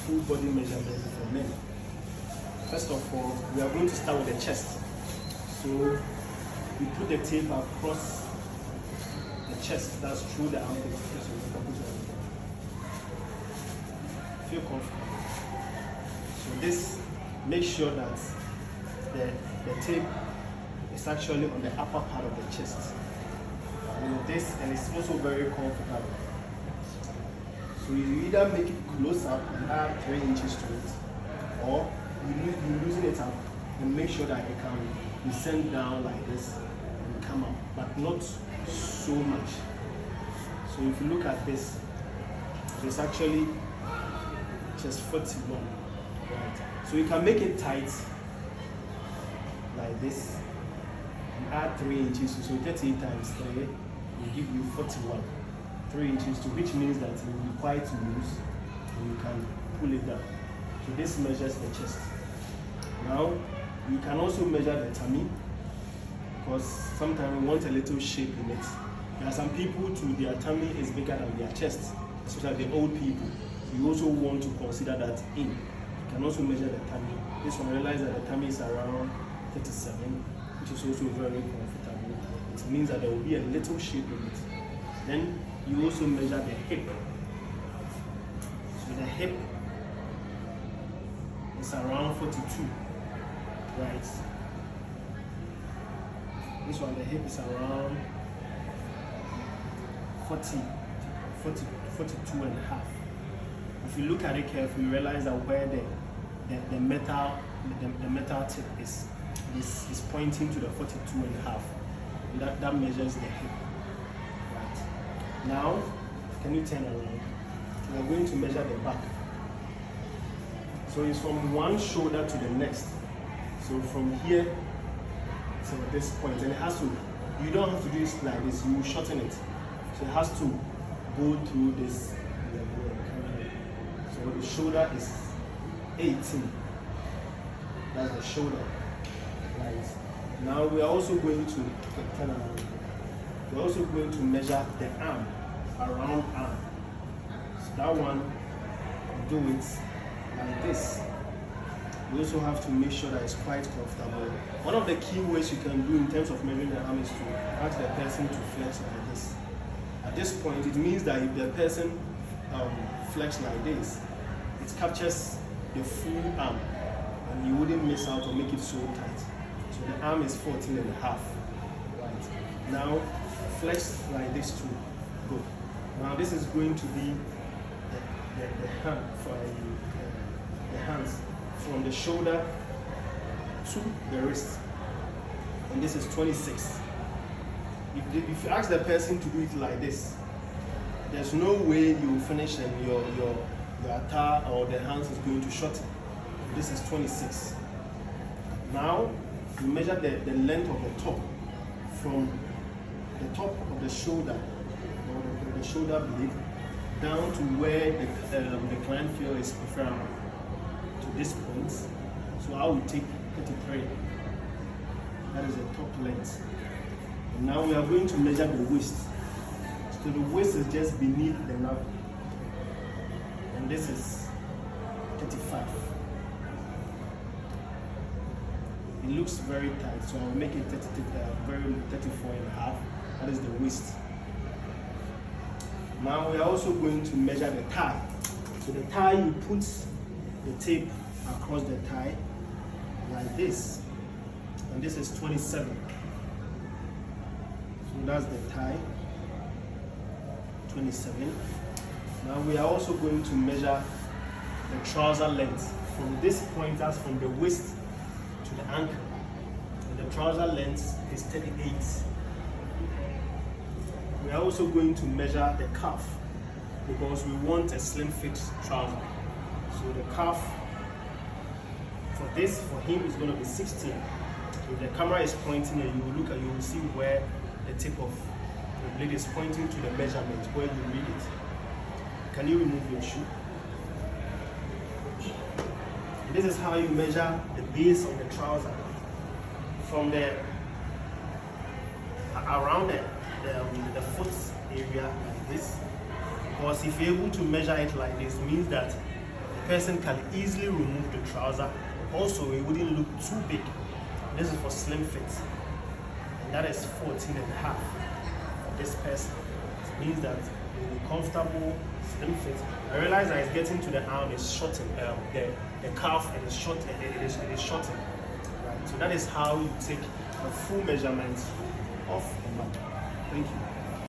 full body measurement for men. First of all, we are going to start with the chest. So we put the tape across the chest, that's through the armpit. So you can put it on. Feel comfortable. So this, make sure that the tape is actually on the upper part of the chest. This, and it's also very comfortable. So you either make it close up and add 3 inches to it, or you loosen it up and make sure that it can be sent down like this and come up, but not so much. So if you look at this, it's actually just 41. Right. So you can make it tight like this and add 3 inches. So 38 times 3 will give you 41. 3 inches, to which means that it will be quite loose and you can pull it down. So this measures the chest. Now you can also measure the tummy, because sometimes we want a little shape in it. There are some people too, their tummy is bigger than their chest, especially the old people. You also want to consider that in. You can also measure the tummy. This one, realize that the tummy is around 37, which is also very comfortable. It means that there will be a little shape in it. Then you also measure the hip. So the hip is around 42, right? This one, the hip is around 42 and a half. If you look at it carefully, you realize that where the metal tip is pointing to the 42 and a half. That measures the hip. Right. Now, can you turn around? We are going to measure the back. So it's from one shoulder to the next. So from here to this point, and it has to, you don't have to do it like this, you will shorten it. So it has to go through this. So the shoulder is 18. That's the shoulder. Right. Now we are also going to turn around. We're also going to measure the arm, around arm. So that one, do it like this. We also have to make sure that it's quite comfortable. One of the key ways you can do in terms of measuring the arm is to ask the person to flex like this. At this point, it means that if the person flex like this, it captures the full arm and you wouldn't miss out or make it so tight. So the arm is 14 and a half. Right. Now, flex like this too. Good. Now this is going to be the hand for the hands from the shoulder to the wrist, and this is 26. If you ask the person to do it like this, there's no way you will finish and your attire or the hands is going to shorten. This is 26. Now you measure the length of the top from the top of the shoulder or the shoulder blade down to where the client feel is preferable to this point. So I will take 33. That is the top length. And now we are going to measure the waist. So the waist is just beneath the navel. And this is 35. It looks very tight, so I'll make it 34 and a half. That is the waist. Now we are also going to measure the thigh. So the thigh, you put the tape across the thigh like this, and this is 27. So that's the thigh, 27. Now we are also going to measure the trouser length from this point, that's from the waist to the ankle. And the trouser length is 38. We are also going to measure the calf because we want a slim fit trouser. So the calf for this, for him, is going to be 16. If the camera is pointing and you will look and you will see where the tip of the blade is pointing to the measurement, where you read it. Can you remove your shoe? And this is how you measure the base of the trouser from the around the foot area like this. Because if you're able to measure it like this, means that the person can easily remove the trouser. Also, it wouldn't look too big. This is for slim fit. And that is 14 and a half for this person. It means that it will be comfortable, slim fit. I realize that it's getting to the arm is shortened, the calf it is shortened, it is shortened. Right? So that is how you take a full measurement of the man. Thank you.